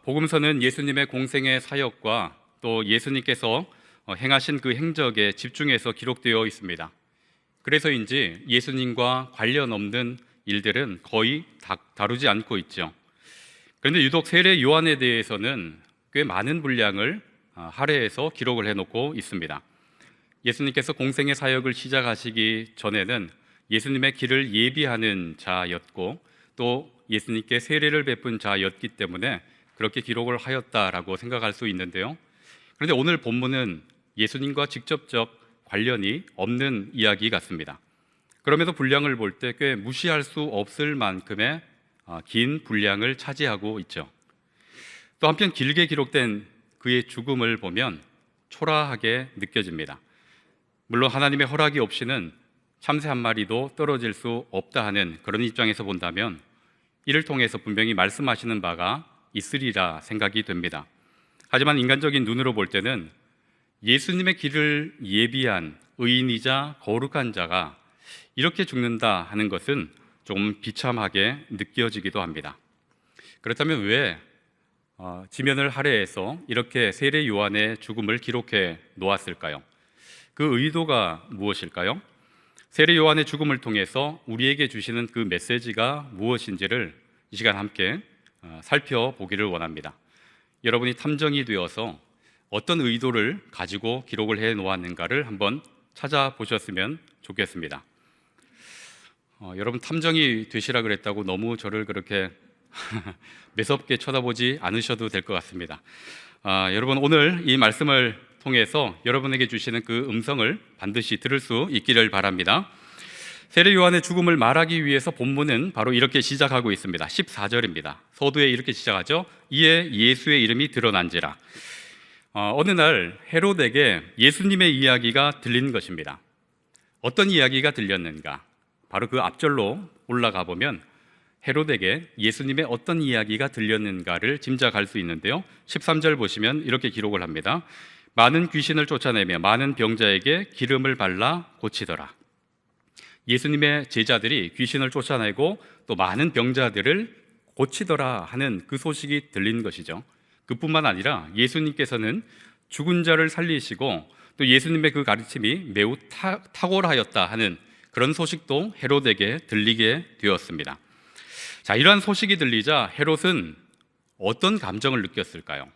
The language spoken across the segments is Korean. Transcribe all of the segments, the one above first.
복음서는 예수님의 공생의 사역과 또 예수님께서 행하신 그 행적에 집중해서 기록되어 있습니다. 그래서인지 예수님과 관련 없는 일들은 거의 다루지 않고 있죠. 그런데 유독 세례 요한에 대해서는 꽤 많은 분량을 할애해서 기록을 해놓고 있습니다. 예수님께서 공생의 사역을 시작하시기 전에는 예수님의 길을 예비하는 자였고 또 예수님께 세례를 베푼 자였기 때문에 그렇게 기록을 하였다라고 생각할 수 있는데요. 그런데 오늘 본문은 예수님과 직접적 관련이 없는 이야기 같습니다. 그럼에도 분량을 볼 때 꽤 무시할 수 없을 만큼의 긴 분량을 차지하고 있죠. 또 한편 길게 기록된 그의 죽음을 보면 초라하게 느껴집니다. 물론 하나님의 허락이 없이는 참새 한 마리도 떨어질 수 없다 하는 그런 입장에서 본다면 이를 통해서 분명히 말씀하시는 바가 있으리라 생각이 됩니다. 하지만 인간적인 눈으로 볼 때는 예수님의 길을 예비한 의인이자 거룩한 자가 이렇게 죽는다 하는 것은 좀 비참하게 느껴지기도 합니다. 그렇다면 왜 지면을 할애해서 이렇게 세례 요한의 죽음을 기록해 놓았을까요? 그 의도가 무엇일까요? 세례 요한의 죽음을 통해서 우리에게 주시는 그 메시지가 무엇인지를 이 시간 함께 살펴보기를 원합니다. 여러분이 탐정이 되어서 어떤 의도를 가지고 기록을 해 놓았는가를 한번 찾아보셨으면 좋겠습니다. 여러분 탐정이 되시라 그랬다고 너무 저를 그렇게 매섭게 쳐다보지 않으셔도 될 것 같습니다. 여러분 오늘 이 말씀을 통해서 여러분에게 주시는 그 음성을 반드시 들을 수 있기를 바랍니다. 세례 요한의 죽음을 말하기 위해서 본문은 바로 이렇게 시작하고 있습니다. 14절입니다. 서두에 이렇게 시작하죠. 이에 예수의 이름이 드러난지라. 어느 날 헤롯에게 예수님의 이야기가 들린 것입니다. 어떤 이야기가 들렸는가? 바로 그 앞절로 올라가 보면 헤롯에게 예수님의 어떤 이야기가 들렸는가를 짐작할 수 있는데요. 13절 보시면 이렇게 기록을 합니다. 많은 귀신을 쫓아내며 많은 병자에게 기름을 발라 고치더라. 예수님의 제자들이 귀신을 쫓아내고 또 많은 병자들을 고치더라 하는 그 소식이 들린 것이죠. 그뿐만 아니라 예수님께서는 죽은 자를 살리시고 또 예수님의 그 가르침이 매우 탁월하였다 하는 그런 소식도 헤롯에게 들리게 되었습니다. 자, 이러한 소식이 들리자 헤롯은 어떤 감정을 느꼈을까요?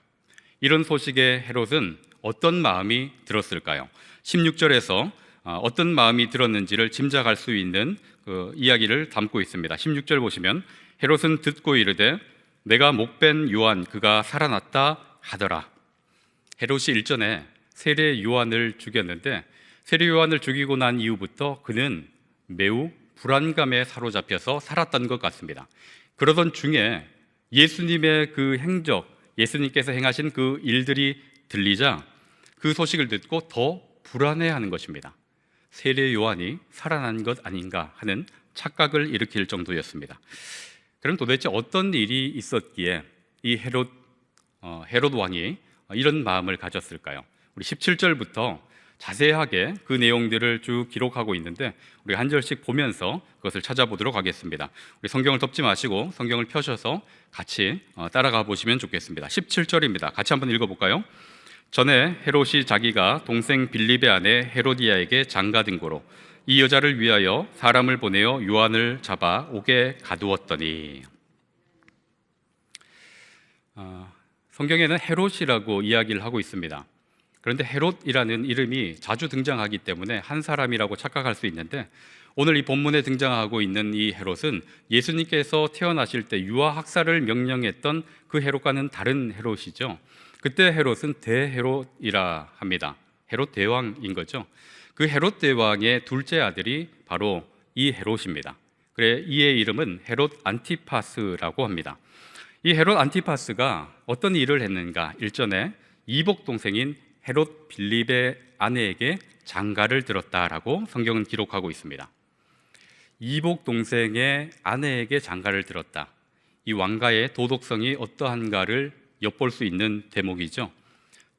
이런 소식에 헤롯은 어떤 마음이 들었을까요? 16절에서 어떤 마음이 들었는지를 짐작할 수 있는 그 이야기를 담고 있습니다. 16절 보시면 헤롯은 듣고 이르되 내가 목벤 요한 그가 살아났다 하더라. 헤롯이 일전에 세례 요한을 죽였는데 세례 요한을 죽이고 난 이후부터 그는 매우 불안감에 사로잡혀서 살았던 것 같습니다. 그러던 중에 예수님의 그 행적, 예수님께서 행하신 그 일들이 들리자 그 소식을 듣고 더 불안해하는 것입니다. 세례 요한이 살아난 것 아닌가 하는 착각을 일으킬 정도였습니다. 그럼 도대체 어떤 일이 있었기에 이 헤롯 왕이 이런 마음을 가졌을까요? 우리 17절부터 자세하게 그 내용들을 쭉 기록하고 있는데 우리 한 절씩 보면서 그것을 찾아보도록 하겠습니다. 우리 성경을 덮지 마시고 성경을 펴셔서 같이 따라가 보시면 좋겠습니다. 17절입니다. 같이 한번 읽어볼까요? 전에 헤롯이 자기가 동생 빌립의 아내 헤로디아에게 장가든 고로 이 여자를 위하여 사람을 보내어 요한을 잡아 옥에 가두었더니. 성경에는 헤롯이라고 이야기를 하고 있습니다. 그런데 헤롯이라는 이름이 자주 등장하기 때문에 한 사람이라고 착각할 수 있는데 오늘 이 본문에 등장하고 있는 이 헤롯은 예수님께서 태어나실 때 유아 학살을 명령했던 그 헤롯과는 다른 헤롯이죠. 그때 헤롯은 대헤롯이라 합니다. 헤롯 대왕인 거죠. 그 헤롯 대왕의 둘째 아들이 바로 이 헤롯입니다. 그래 이의 이름은 헤롯 안티파스라고 합니다. 이 헤롯 안티파스가 어떤 일을 했는가? 일전에 이복 동생인 헤롯 빌립의 아내에게 장가를 들었다라고 성경은 기록하고 있습니다. 이복 동생의 아내에게 장가를 들었다. 이 왕가의 도덕성이 어떠한가를 엿볼 수 있는 대목이죠.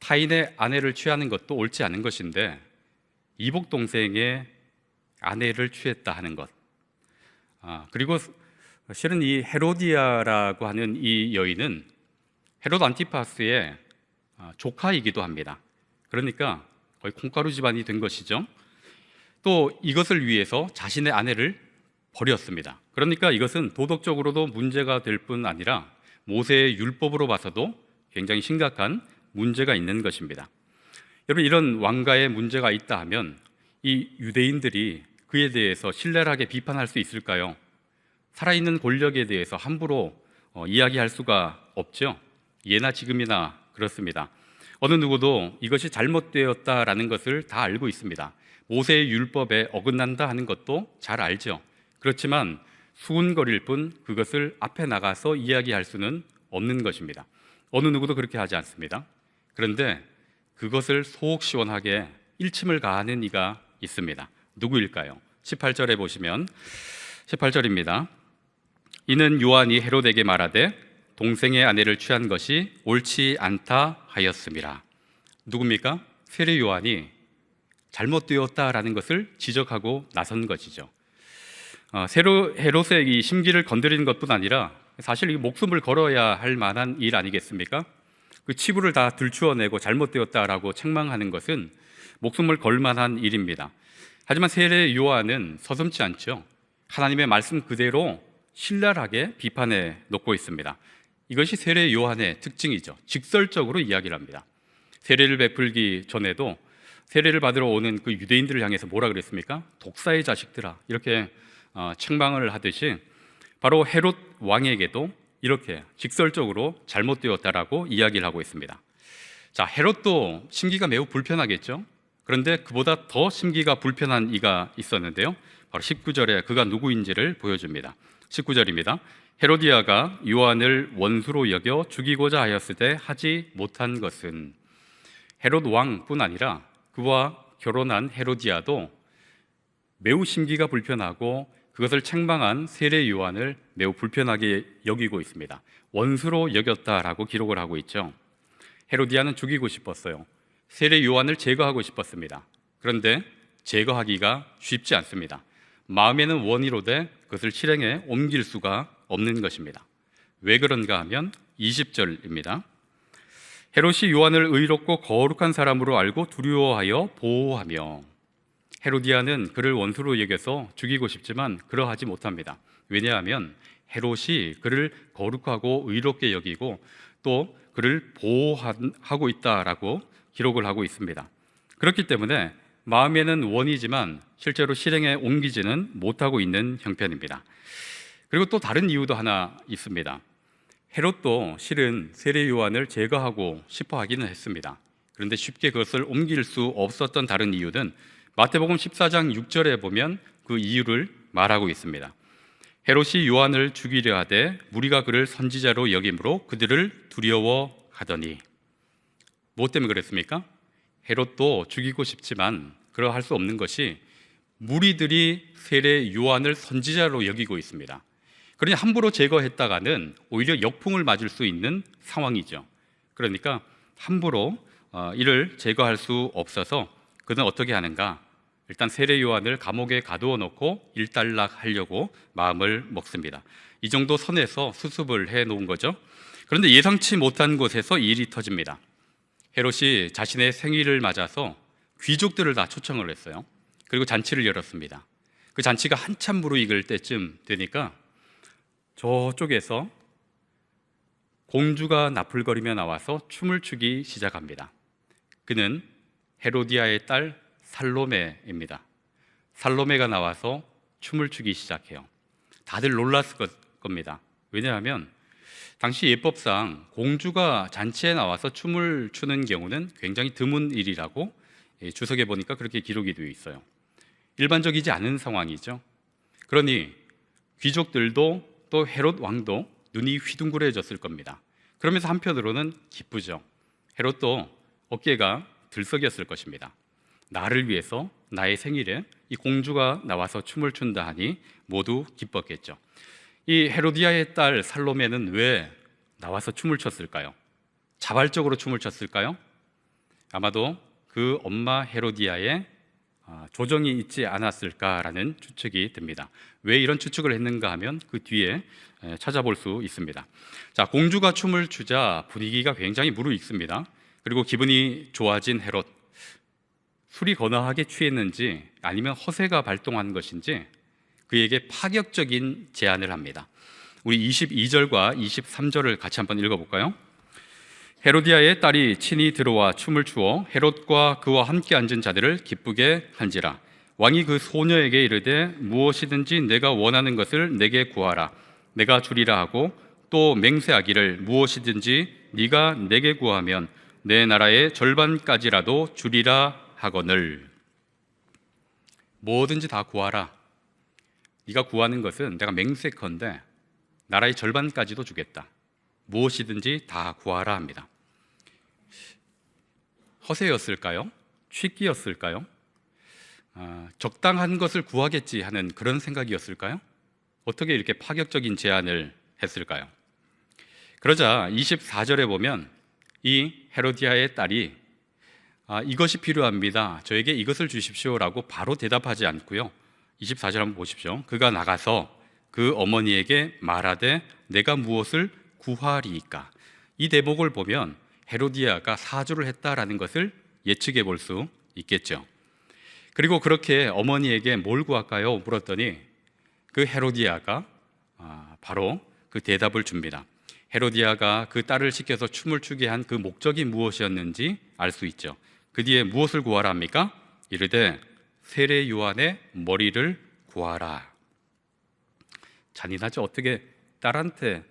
타인의 아내를 취하는 것도 옳지 않은 것인데 이복 동생의 아내를 취했다 하는 것. 그리고 실은 이 헤로디아라고 하는 이 여인은 헤롯 안티파스의 조카이기도 합니다. 그러니까 거의 콩가루 집안이 된 것이죠. 또 이것을 위해서 자신의 아내를 버렸습니다. 그러니까 이것은 도덕적으로도 문제가 될 뿐 아니라 모세의 율법으로 봐서도 굉장히 심각한 문제가 있는 것입니다. 여러분, 이런 왕가에 문제가 있다 하면 이 유대인들이 그에 대해서 신랄하게 비판할 수 있을까요? 살아있는 권력에 대해서 함부로 이야기할 수가 없죠. 예나 지금이나 그렇습니다. 어느 누구도 이것이 잘못되었다라는 것을 다 알고 있습니다. 모세의 율법에 어긋난다 하는 것도 잘 알죠. 그렇지만 수군거릴 뿐 그것을 앞에 나가서 이야기할 수는 없는 것입니다. 어느 누구도 그렇게 하지 않습니다. 그런데 그것을 속 시원하게 일침을 가하는 이가 있습니다. 누구일까요? 18절에 보시면 18절입니다. 이는 요한이 헤롯에게 말하되 동생의 아내를 취한 것이 옳지 않다 하였음이라. 누굽니까? 세례 요한이 잘못되었다라는 것을 지적하고 나선 것이죠. 헤롯의 이 심기를 건드리는 것뿐 아니라 사실 이 목숨을 걸어야 할 만한 일 아니겠습니까? 그 치부를 다 들추어내고 잘못되었다라고 책망하는 것은 목숨을 걸 만한 일입니다. 하지만 세례 요한은 서슴지 않죠. 하나님의 말씀 그대로 신랄하게 비판해 놓고 있습니다. 이것이 세례 요한의 특징이죠. 직설적으로 이야기를 합니다. 세례를 베풀기 전에도 세례를 받으러 오는 그 유대인들을 향해서 뭐라 그랬습니까? 독사의 자식들아, 이렇게 책망을 하듯이 바로 헤롯 왕에게도 이렇게 직설적으로 잘못되었다라고 이야기를 하고 있습니다. 자, 헤롯도 심기가 매우 불편하겠죠. 그런데 그보다 더 심기가 불편한 이가 있었는데요. 바로 19절에 그가 누구인지를 보여줍니다. 19절입니다. 헤로디아가 요한을 원수로 여겨 죽이고자 하였을 때 하지 못한 것은, 헤롯 왕뿐 아니라 그와 결혼한 헤로디아도 매우 심기가 불편하고 그것을 책망한 세례 요한을 매우 불편하게 여기고 있습니다. 원수로 여겼다라고 기록을 하고 있죠. 헤로디아는 죽이고 싶었어요. 세례 요한을 제거하고 싶었습니다. 그런데 제거하기가 쉽지 않습니다. 마음에는 원이로되 그것을 실행에 옮길 수가 없는 것입니다. 왜 그런가 하면 20절입니다. 헤롯이 요한을 의롭고 거룩한 사람으로 알고 두려워하여 보호하며, 헤로디아는 그를 원수로 여겨서 죽이고 싶지만 그러하지 못합니다. 왜냐하면 헤롯이 그를 거룩하고 의롭게 여기고 또 그를 보호하고 있다라고 기록을 하고 있습니다. 그렇기 때문에 마음에는 원이지만 실제로 실행에 옮기지는 못하고 있는 형편입니다. 그리고 또 다른 이유도 하나 있습니다. 헤롯도 실은 세례 요한을 제거하고 싶어 하기는 했습니다. 그런데 쉽게 그것을 옮길 수 없었던 다른 이유는 마태복음 14장 6절에 보면 그 이유를 말하고 있습니다. 헤롯이 요한을 죽이려 하되 무리가 그를 선지자로 여김으로 그들을 두려워하더니. 무엇 때문에 그랬습니까? 헤롯도 죽이고 싶지만 그러할 수 없는 것이 무리들이 세례 요한을 선지자로 여기고 있습니다. 그러니 함부로 제거했다가는 오히려 역풍을 맞을 수 있는 상황이죠. 그러니까 함부로 이를 제거할 수 없어서 그는 어떻게 하는가? 일단 세례 요한을 감옥에 가두어 놓고 일단락하려고 마음을 먹습니다. 이 정도 선에서 수습을 해 놓은 거죠. 그런데 예상치 못한 곳에서 일이 터집니다. 헤롯이 자신의 생일을 맞아서 귀족들을 다 초청을 했어요. 그리고 잔치를 열었습니다. 그 잔치가 한참 무르익을 때쯤 되니까 저쪽에서 공주가 나풀거리며 나와서 춤을 추기 시작합니다. 그는 헤로디아의 딸 살로메입니다. 살로메가 나와서 춤을 추기 시작해요. 다들 놀랐을 겁니다. 왜냐하면 당시 예법상 공주가 잔치에 나와서 춤을 추는 경우는 굉장히 드문 일이라고 주석에 보니까 그렇게 기록이 되어 있어요. 일반적이지 않은 상황이죠. 그러니 귀족들도 또 헤롯 왕도 눈이 휘둥그레졌을 겁니다. 그러면서 한편으로는 기쁘죠. 헤롯도 어깨가 들썩였을 것입니다. 나를 위해서 나의 생일에 이 공주가 나와서 춤을 춘다 하니 모두 기뻤겠죠. 이 헤로디아의 딸 살로메는 왜 나와서 춤을 췄을까요? 자발적으로 춤을 췄을까요? 아마도 그 엄마 헤로디아의 조정이 있지 않았을까라는 추측이 듭니다. 왜 이런 추측을 했는가 하면 그 뒤에 찾아볼 수 있습니다. 자, 공주가 춤을 추자 분위기가 굉장히 무르익습니다. 그리고 기분이 좋아진 헤롯, 술이 거나하게 취했는지 아니면 허세가 발동한 것인지 그에게 파격적인 제안을 합니다. 우리 22절과 23절을 같이 한번 읽어볼까요? 헤로디아의 딸이 친히 들어와 춤을 추어 헤롯과 그와 함께 앉은 자들을 기쁘게 한지라. 왕이 그 소녀에게 이르되 무엇이든지 내가 원하는 것을 내게 구하라. 내가 주리라 하고 또 맹세하기를 무엇이든지 네가 내게 구하면 내 나라의 절반까지라도 주리라 하거늘. 뭐든지 다 구하라. 네가 구하는 것은 내가 맹세컨대 나라의 절반까지도 주겠다. 무엇이든지 다 구하라 합니다. 허세였을까요? 취기였을까요? 적당한 것을 구하겠지 하는 그런 생각이었을까요? 어떻게 이렇게 파격적인 제안을 했을까요? 그러자 24절에 보면 이 헤로디아의 딸이 이것이 필요합니다. 저에게 이것을 주십시오라고 바로 대답하지 않고요. 24절 한번 보십시오. 그가 나가서 그 어머니에게 말하되 내가 무엇을 구하리이까. 이 대목을 보면 헤로디아가 사주를 했다라는 것을 예측해 볼 수 있겠죠. 그리고 그렇게 어머니에게 뭘 구할까요? 물었더니 그 헤로디아가 바로 그 대답을 줍니다. 헤로디아가 그 딸을 시켜서 춤을 추게 한 그 목적이 무엇이었는지 알 수 있죠. 그 뒤에 무엇을 구하라 합니까? 이르되 세례 요한의 머리를 구하라. 잔인하죠. 어떻게 딸한테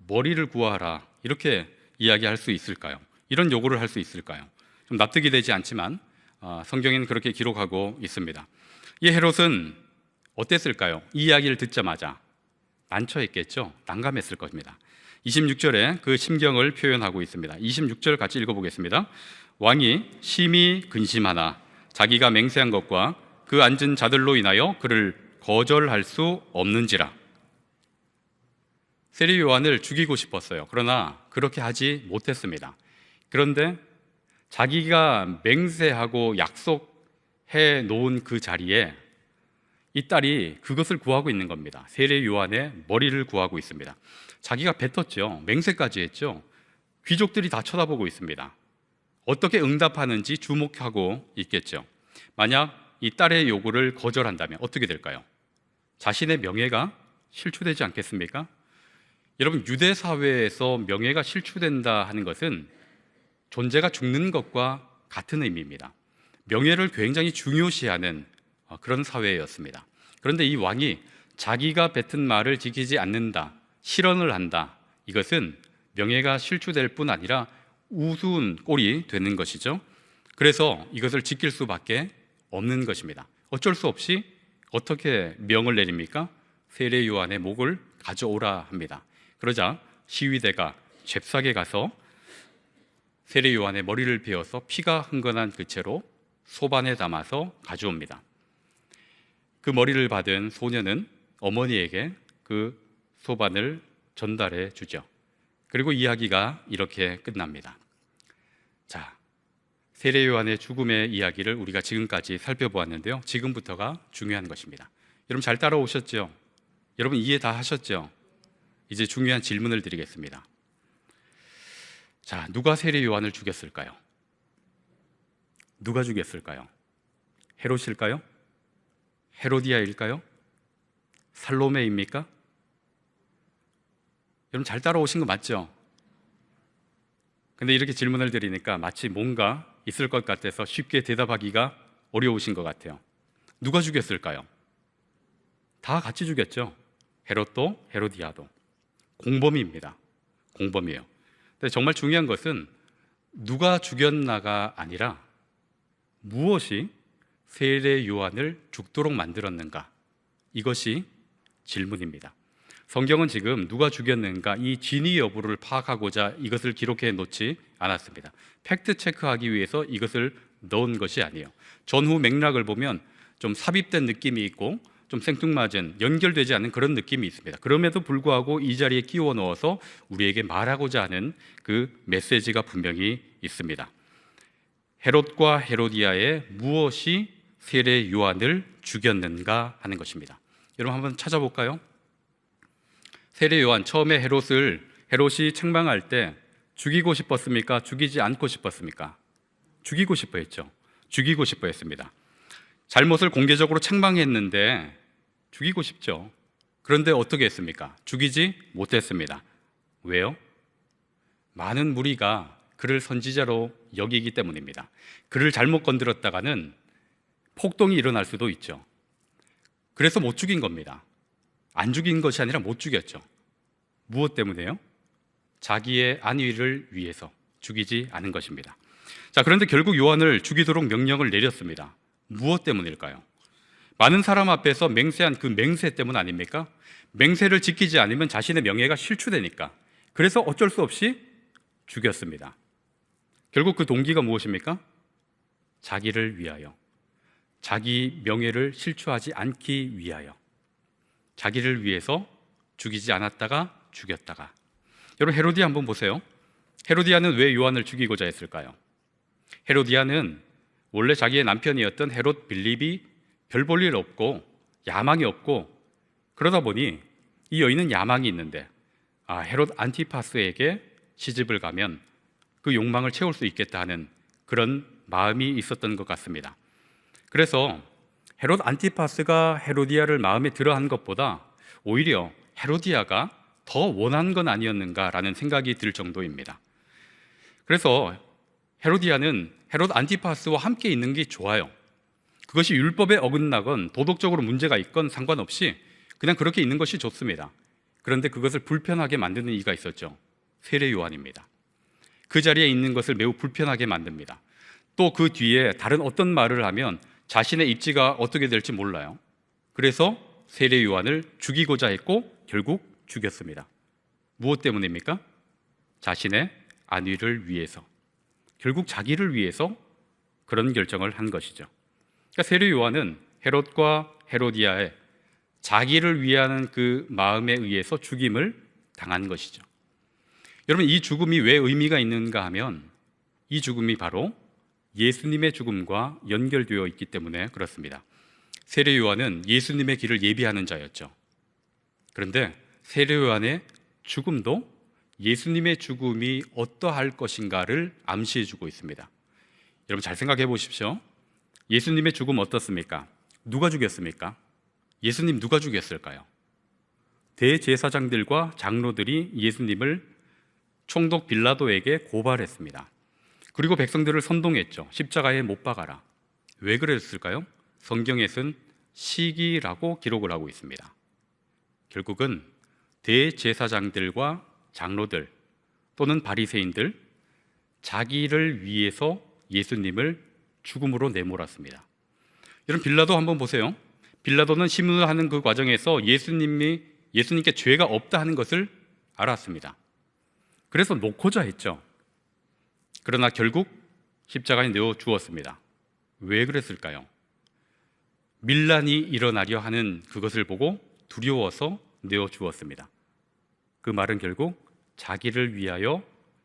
머리를 구하라 이렇게 이야기할 수 있을까요? 이런 요구를 할 수 있을까요? 좀 납득이 되지 않지만 성경에는 그렇게 기록하고 있습니다. 이 헤롯은 어땠을까요? 이 이야기를 듣자마자 난처했겠죠. 난감했을 것입니다. 26절에 그 심경을 표현하고 있습니다. 26절 같이 읽어보겠습니다. 왕이 심히 근심하나 자기가 맹세한 것과 그 앉은 자들로 인하여 그를 거절할 수 없는지라. 세례 요한을 죽이고 싶었어요. 그러나 그렇게 하지 못했습니다. 그런데 자기가 맹세하고 약속해 놓은 그 자리에 이 딸이 그것을 구하고 있는 겁니다. 세례 요한의 머리를 구하고 있습니다. 자기가 뱉었죠. 맹세까지 했죠. 귀족들이 다 쳐다보고 있습니다. 어떻게 응답하는지 주목하고 있겠죠. 만약 이 딸의 요구를 거절한다면 어떻게 될까요? 자신의 명예가 실추되지 않겠습니까? 여러분, 유대 사회에서 명예가 실추된다 하는 것은 존재가 죽는 것과 같은 의미입니다. 명예를 굉장히 중요시하는 그런 사회였습니다. 그런데 이 왕이 자기가 뱉은 말을 지키지 않는다, 실언을 한다, 이것은 명예가 실추될 뿐 아니라 우스운 꼴이 되는 것이죠. 그래서 이것을 지킬 수밖에 없는 것입니다. 어쩔 수 없이 어떻게 명을 내립니까? 세례 요한의 목을 가져오라 합니다. 그러자 시위대가 잽싸게 가서 세례 요한의 머리를 베어서 피가 흥건한 그 채로 소반에 담아서 가져옵니다. 그 머리를 받은 소녀는 어머니에게 그 소반을 전달해 주죠. 그리고 이야기가 이렇게 끝납니다. 자, 세례 요한의 죽음의 이야기를 우리가 지금까지 살펴보았는데요. 지금부터가 중요한 것입니다. 여러분 잘 따라오셨죠? 여러분 이해 다 하셨죠? 이제 중요한 질문을 드리겠습니다. 자, 누가 세례 요한을 죽였을까요? 누가 죽였을까요? 헤롯일까요? 헤로디아일까요? 살로메입니까? 여러분 잘 따라오신 거 맞죠? 근데 이렇게 질문을 드리니까 마치 뭔가 있을 것 같아서 쉽게 대답하기가 어려우신 것 같아요. 누가 죽였을까요? 다 같이 죽였죠. 헤롯도 헤로디아도. 공범입니다. 공범이에요. 근데 정말 중요한 것은 누가 죽였나가 아니라 무엇이 세례 요한을 죽도록 만들었는가, 이것이 질문입니다. 성경은 지금 누가 죽였는가 이 진위 여부를 파악하고자 이것을 기록해 놓지 않았습니다. 팩트 체크하기 위해서 이것을 넣은 것이 아니에요. 전후 맥락을 보면 좀 삽입된 느낌이 있고 좀 생뚱맞은 연결되지 않은 그런 느낌이 있습니다. 그럼에도 불구하고 이 자리에 끼워 넣어서 우리에게 말하고자 하는 그 메시지가 분명히 있습니다. 헤롯과 헤로디아의 무엇이 세례 요한을 죽였는가 하는 것입니다. 여러분 한번 찾아볼까요? 세례 요한 처음에 헤롯이 책망할 때 죽이고 싶었습니까? 죽이지 않고 싶었습니까? 죽이고 싶어 했죠. 죽이고 싶어 했습니다. 잘못을 공개적으로 책망했는데 죽이고 싶죠. 그런데 어떻게 했습니까? 죽이지 못했습니다. 왜요? 많은 무리가 그를 선지자로 여기기 때문입니다. 그를 잘못 건드렸다가는 폭동이 일어날 수도 있죠. 그래서 못 죽인 겁니다. 안 죽인 것이 아니라 못 죽였죠. 무엇 때문에요? 자기의 안위를 위해서 죽이지 않은 것입니다. 자, 그런데 결국 요한을 죽이도록 명령을 내렸습니다. 무엇 때문일까요? 많은 사람 앞에서 맹세한 그 맹세 때문 아닙니까? 맹세를 지키지 않으면 자신의 명예가 실추되니까. 그래서 어쩔 수 없이 죽였습니다. 결국 그 동기가 무엇입니까? 자기를 위하여, 자기 명예를 실추하지 않기 위하여, 자기를 위해서 죽이지 않았다가 죽였다가. 여러분 헤로디아 한번 보세요. 헤로디아는 왜 요한을 죽이고자 했을까요? 헤로디아는 원래 자기의 남편이었던 헤롯 빌립이 별 볼 일 없고 야망이 없고, 그러다 보니 이 여인은 야망이 있는데 헤롯 안티파스에게 시집을 가면 그 욕망을 채울 수 있겠다 하는 그런 마음이 있었던 것 같습니다. 그래서 헤롯 안티파스가 헤로디아를 마음에 들어한 것보다 오히려 헤로디아가 더 원한 건 아니었는가라는 생각이 들 정도입니다. 그래서 헤로디아는 헤롯 안티파스와 함께 있는 게 좋아요. 그것이 율법에 어긋나건 도덕적으로 문제가 있건 상관없이 그냥 그렇게 있는 것이 좋습니다. 그런데 그것을 불편하게 만드는 이가 있었죠. 세례 요한입니다. 그 자리에 있는 것을 매우 불편하게 만듭니다. 또 그 뒤에 다른 어떤 말을 하면 자신의 입지가 어떻게 될지 몰라요. 그래서 세례 요한을 죽이고자 했고 결국 죽였습니다. 무엇 때문입니까? 자신의 안위를 위해서, 결국 자기를 위해서 그런 결정을 한 것이죠. 그러니까 세례 요한은 헤롯과 헤로디아의 자기를 위하는 그 마음에 의해서 죽임을 당한 것이죠. 여러분, 이 죽음이 왜 의미가 있는가 하면 이 죽음이 바로 예수님의 죽음과 연결되어 있기 때문에 그렇습니다. 세례 요한은 예수님의 길을 예비하는 자였죠. 그런데 세례 요한의 죽음도 예수님의 죽음이 어떠할 것인가를 암시해 주고 있습니다. 여러분 잘 생각해 보십시오. 예수님의 죽음 어떻습니까? 누가 죽였습니까? 예수님 누가 죽였을까요? 대제사장들과 장로들이 예수님을 총독 빌라도에게 고발했습니다. 그리고 백성들을 선동했죠. 십자가에 못 박아라. 왜 그랬을까요? 성경에서는 시기라고 기록을 하고 있습니다. 결국은 대제사장들과 장로들 또는 바리새인들, 자기를 위해서 예수님을 죽음으로 내몰았습니다. 여러분 빌라도 한번 보세요. 빌라도는 신문을 하는 그 과정에서 예수님께 죄가 없다 하는 것을 알았습니다. 그래서 놓고자 했죠. 그러나 결국 십자가에 내어 주었습니다. 왜 그랬을까요? 밀란이 일어나려 하는 그것을 보고 두려워서 내어 주었습니다. 그 말은 결국 자기를 위하여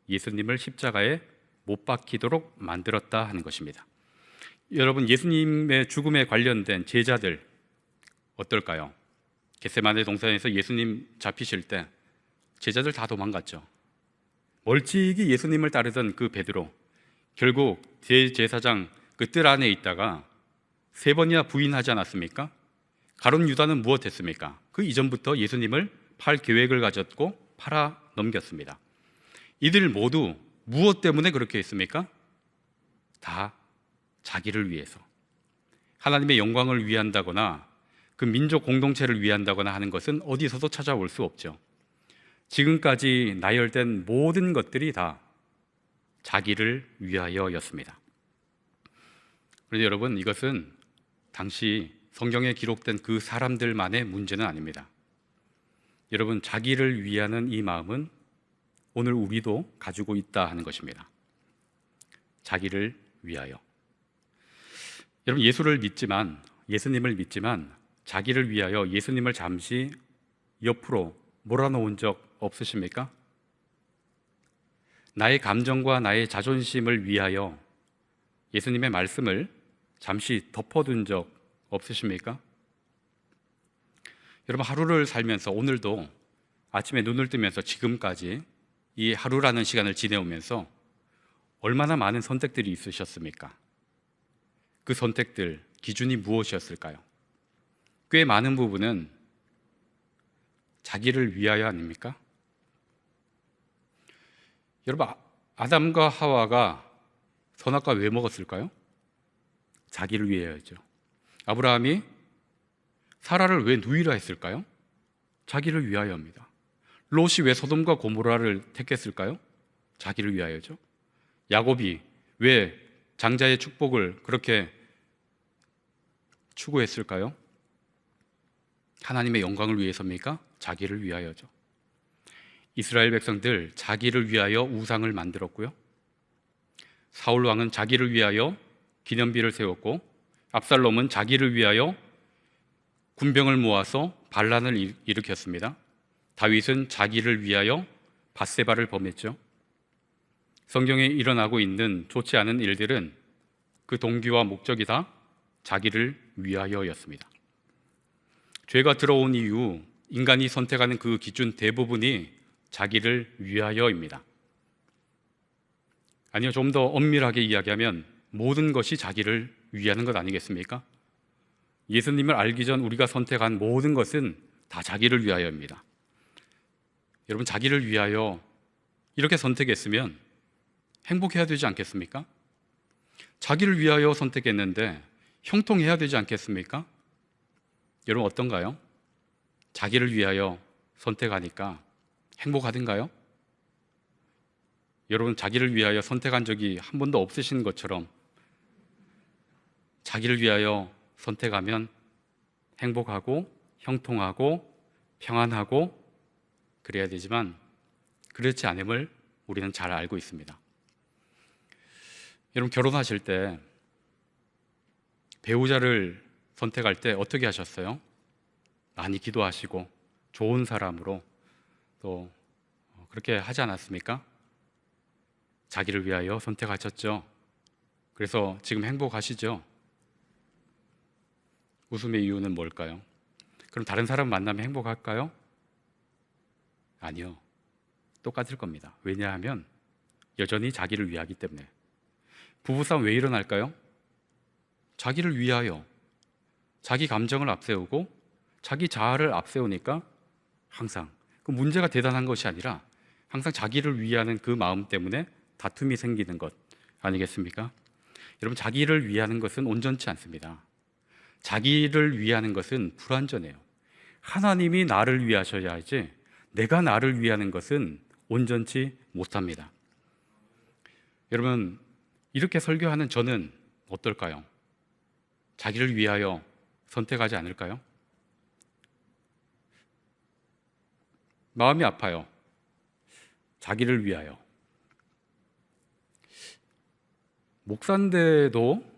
예수님을 십자가에 못 박히도록 만들었다 하는 것입니다. 여러분 예수님의 죽음에 관련된 제자들 어떨까요? 겟세마네 동산에서 예수님 잡히실 때 제자들 다 도망갔죠. 멀찍이 예수님을 따르던 그 베드로, 결국 대제사장 그 뜰 안에 있다가 3번이나 부인하지 않았습니까? 가룟 유다는 무엇했습니까? 그 이전부터 예수님을 팔 계획을 가졌고 팔아 넘겼습니다. 이들 모두 무엇 때문에 그렇게 했습니까? 다 자기를 위해서, 하나님의 영광을 위한다거나 그 민족 공동체를 위한다거나 하는 것은 어디서도 찾아올 수 없죠. 지금까지 나열된 모든 것들이 다 자기를 위하여였습니다. 그런데 여러분 이것은 당시 성경에 기록된 그 사람들만의 문제는 아닙니다. 여러분 자기를 위하는 이 마음은 오늘 우리도 가지고 있다 하는 것입니다. 자기를 위하여. 여러분 예수님을 믿지만 자기를 위하여 예수님을 잠시 옆으로 몰아놓은 적 없으십니까? 나의 감정과 나의 자존심을 위하여 예수님의 말씀을 잠시 덮어둔 적 없으십니까? 여러분, 하루를 살면서 오늘도 아침에 눈을 뜨면서 지금까지 이 하루라는 시간을 지내오면서 얼마나 많은 선택들이 있으셨습니까? 그 선택들, 기준이 무엇이었을까요? 꽤 많은 부분은 자기를 위하여 아닙니까? 여러분, 아담과 하와가 선악과 왜 먹었을까요? 자기를 위하여죠. 아브라함이 사라를 왜 누이라 했을까요? 자기를 위하여입니다. 롯이 왜 소돔과 고모라를 택했을까요? 자기를 위하여죠. 야곱이 왜 장자의 축복을 그렇게 추구했을까요? 하나님의 영광을 위해서입니까? 자기를 위하여죠. 이스라엘 백성들 자기를 위하여 우상을 만들었고요. 사울 왕은 자기를 위하여 기념비를 세웠고, 압살롬은 자기를 위하여 군병을 모아서 반란을 일으켰습니다. 다윗은 자기를 위하여 밧세바를 범했죠. 성경에 일어나고 있는 좋지 않은 일들은 그 동기와 목적이 다 자기를 위하여였습니다. 죄가 들어온 이후 인간이 선택하는 그 기준 대부분이 자기를 위하여입니다. 아니요, 좀 더 엄밀하게 이야기하면 모든 것이 자기를 위하는 것 아니겠습니까? 예수님을 알기 전 우리가 선택한 모든 것은 다 자기를 위하여입니다. 여러분, 자기를 위하여 이렇게 선택했으면 행복해야 되지 않겠습니까? 자기를 위하여 선택했는데 형통해야 되지 않겠습니까? 여러분, 어떤가요? 자기를 위하여 선택하니까 행복하든가요? 여러분, 자기를 위하여 선택한 적이 한 번도 없으신 것처럼 자기를 위하여 선택하면 행복하고 형통하고 평안하고 그래야 되지만 그렇지 않음을 우리는 잘 알고 있습니다. 여러분, 결혼하실 때 배우자를 선택할 때 어떻게 하셨어요? 많이 기도하시고 좋은 사람으로 또 그렇게 하지 않았습니까? 자기를 위하여 선택하셨죠. 그래서 지금 행복하시죠? 웃음의 이유는 뭘까요? 그럼 다른 사람 만나면 행복할까요? 아니요. 똑같을 겁니다. 왜냐하면 여전히 자기를 위하기 때문에. 부부싸움 왜 일어날까요? 자기를 위하여 자기 감정을 앞세우고 자기 자아를 앞세우니까 항상 그 문제가 대단한 것이 아니라 항상 자기를 위하는 그 마음 때문에 다툼이 생기는 것 아니겠습니까? 여러분, 자기를 위하는 것은 온전치 않습니다. 자기를 위하는 것은 불완전해요. 하나님이 나를 위하셔야 하지 내가 나를 위하는 것은 온전치 못합니다. 여러분, 이렇게 설교하는 저는 어떨까요? 자기를 위하여 선택하지 않을까요? 마음이 아파요. 자기를 위하여. 목사인데도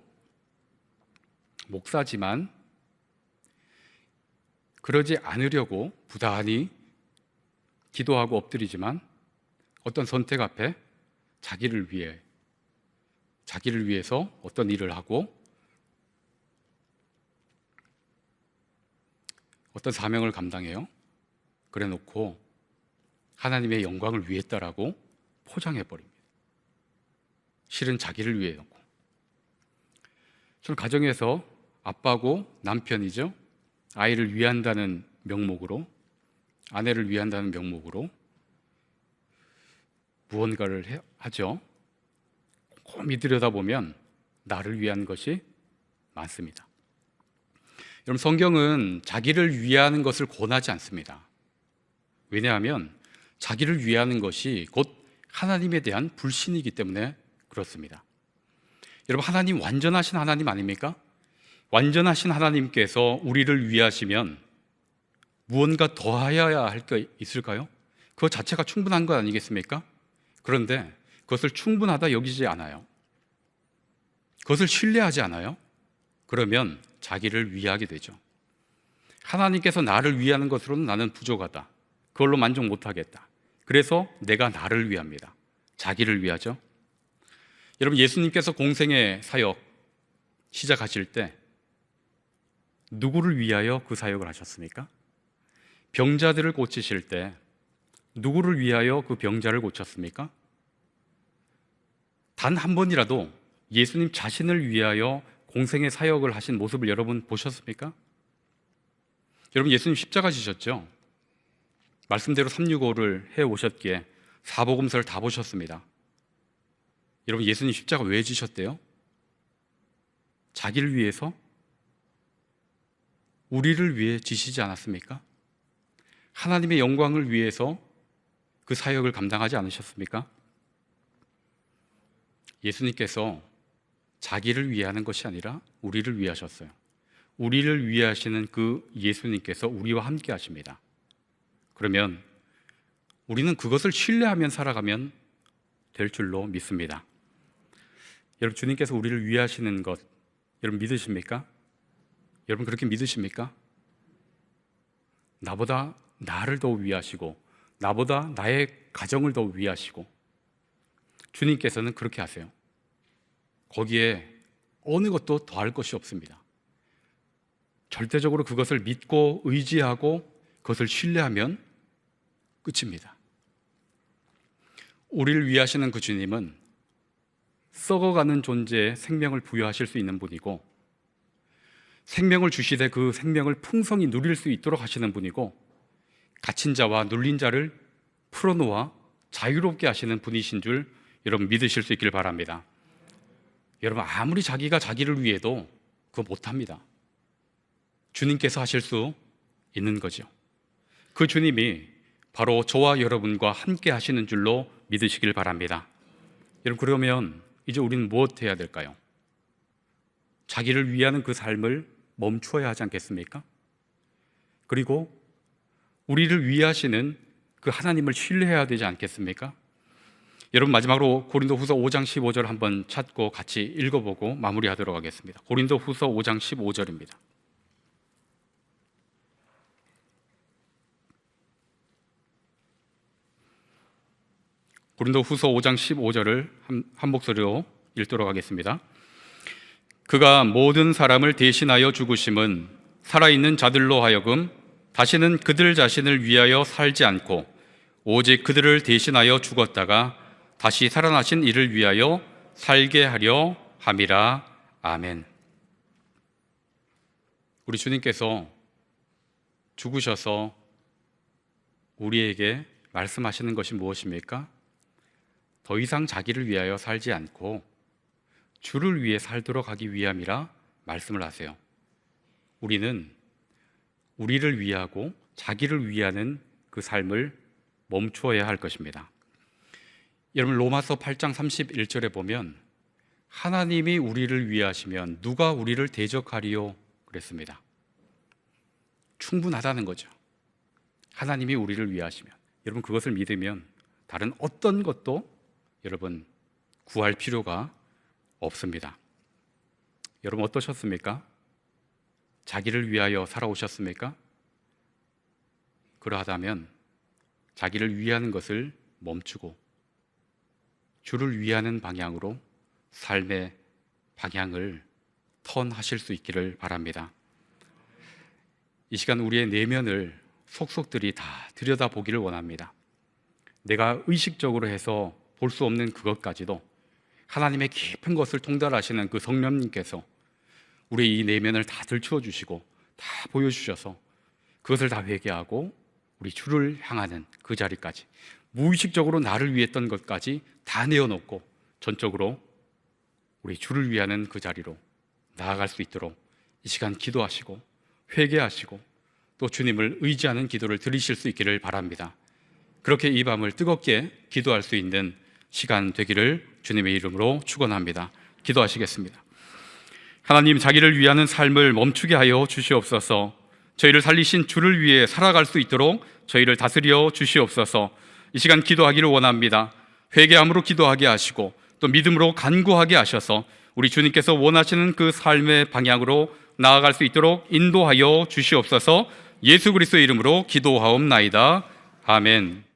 목사지만 그러지 않으려고 부단히 기도하고 엎드리지만 어떤 선택 앞에 자기를 위해서 어떤 일을 하고 어떤 사명을 감당해요. 그래 놓고 하나님의 영광을 위했다라고 포장해버립니다. 실은 자기를 위해 놓고. 저는 가정에서 아빠고 남편이죠. 아이를 위한다는 명목으로, 아내를 위한다는 명목으로 무언가를 하죠. 곰곰이 들여다보면 나를 위한 것이 많습니다. 여러분, 성경은 자기를 위하는 것을 권하지 않습니다. 왜냐하면 자기를 위하는 것이 곧 하나님에 대한 불신이기 때문에 그렇습니다. 여러분, 하나님 완전하신 하나님 아닙니까? 완전하신 하나님께서 우리를 위하시면 무언가 더 해야 할 게 있을까요? 그것 자체가 충분한 것 아니겠습니까? 그런데 그것을 충분하다 여기지 않아요. 그것을 신뢰하지 않아요. 그러면 자기를 위하게 되죠. 하나님께서 나를 위하는 것으로는 나는 부족하다. 그걸로 만족 못하겠다. 그래서 내가 나를 위합니다. 자기를 위하죠. 여러분, 예수님께서 공생의 사역 시작하실 때 누구를 위하여 그 사역을 하셨습니까? 병자들을 고치실 때 누구를 위하여 그 병자를 고쳤습니까? 단 한 번이라도 예수님 자신을 위하여 공생의 사역을 하신 모습을 여러분 보셨습니까? 여러분, 예수님 십자가 지셨죠? 말씀대로 365를 해오셨기에 사복음서를 다 보셨습니다. 여러분, 예수님 십자가 왜 지셨대요? 자기를 위해서? 우리를 위해 지시지 않았습니까? 하나님의 영광을 위해서 그 사역을 감당하지 않으셨습니까? 예수님께서 자기를 위하는 것이 아니라 우리를 위하셨어요. 우리를 위하시는 그 예수님께서 우리와 함께 하십니다. 그러면 우리는 그것을 신뢰하며 살아가면 될 줄로 믿습니다. 여러분, 주님께서 우리를 위하시는 것 여러분 믿으십니까? 여러분 그렇게 믿으십니까? 나보다 나를 더 위하시고 나보다 나의 가정을 더 위하시고 주님께서는 그렇게 하세요. 거기에 어느 것도 더할 것이 없습니다. 절대적으로 그것을 믿고 의지하고 그것을 신뢰하면 끝입니다. 우리를 위하시는 그 주님은 썩어가는 존재에 생명을 부여하실 수 있는 분이고 생명을 주시되 그 생명을 풍성히 누릴 수 있도록 하시는 분이고 갇힌 자와 눌린 자를 풀어놓아 자유롭게 하시는 분이신 줄 여러분 믿으실 수 있기를 바랍니다. 여러분 아무리 자기가 자기를 위해도 그거 못합니다. 주님께서 하실 수 있는 거죠. 그 주님이 바로 저와 여러분과 함께 하시는 줄로 믿으시길 바랍니다. 여러분 그러면 이제 우리는 무엇 해야 될까요? 자기를 위하는 그 삶을 멈추어야 하지 않겠습니까? 그리고 우리를 위하시는 그 하나님을 신뢰해야 되지 않겠습니까? 여러분 마지막으로 고린도후서 5장 15절 한번 찾고 같이 읽어보고 마무리하도록 하겠습니다. 고린도후서 5장 15절입니다. 고린도후서 5장 15절을 한 목소리로 읽도록 하겠습니다. 그가 모든 사람을 대신하여 죽으심은 살아있는 자들로 하여금 다시는 그들 자신을 위하여 살지 않고 오직 그들을 대신하여 죽었다가 다시 살아나신 이를 위하여 살게 하려 함이라. 아멘. 우리 주님께서 죽으셔서 우리에게 말씀하시는 것이 무엇입니까? 더 이상 자기를 위하여 살지 않고 주를 위해 살도록 하기 위함이라 말씀을 하세요. 우리는 우리를 위하고 자기를 위하는 그 삶을 멈추어야 할 것입니다. 여러분 로마서 8장 31절에 보면 하나님이 우리를 위하시면 누가 우리를 대적하리요 그랬습니다. 충분하다는 거죠. 하나님이 우리를 위하시면 여러분 그것을 믿으면 다른 어떤 것도 여러분 구할 필요가 없습니다. 여러분 어떠셨습니까? 자기를 위하여 살아오셨습니까? 그러하다면 자기를 위하는 것을 멈추고 주를 위하는 방향으로 삶의 방향을 턴하실 수 있기를 바랍니다. 이 시간 우리의 내면을 속속들이 다 들여다보기를 원합니다. 내가 의식적으로 해서 볼 수 없는 그것까지도 하나님의 깊은 것을 통달하시는 그 성령님께서 우리의 이 내면을 다 들추어 주시고 다 보여주셔서 그것을 다 회개하고 우리 주를 향하는 그 자리까지 무의식적으로 나를 위했던 것까지 다 내어놓고 전적으로 우리 주를 위하는 그 자리로 나아갈 수 있도록 이 시간 기도하시고 회개하시고 또 주님을 의지하는 기도를 드리실 수 있기를 바랍니다. 그렇게 이 밤을 뜨겁게 기도할 수 있는 시간 되기를 주님의 이름으로 축원합니다. 기도하시겠습니다. 하나님, 자기를 위하는 삶을 멈추게 하여 주시옵소서. 저희를 살리신 주를 위해 살아갈 수 있도록 저희를 다스려 주시옵소서. 이 시간 기도하기를 원합니다. 회개함으로 기도하게 하시고 또 믿음으로 간구하게 하셔서 우리 주님께서 원하시는 그 삶의 방향으로 나아갈 수 있도록 인도하여 주시옵소서. 예수 그리스도의 이름으로 기도하옵나이다. 아멘.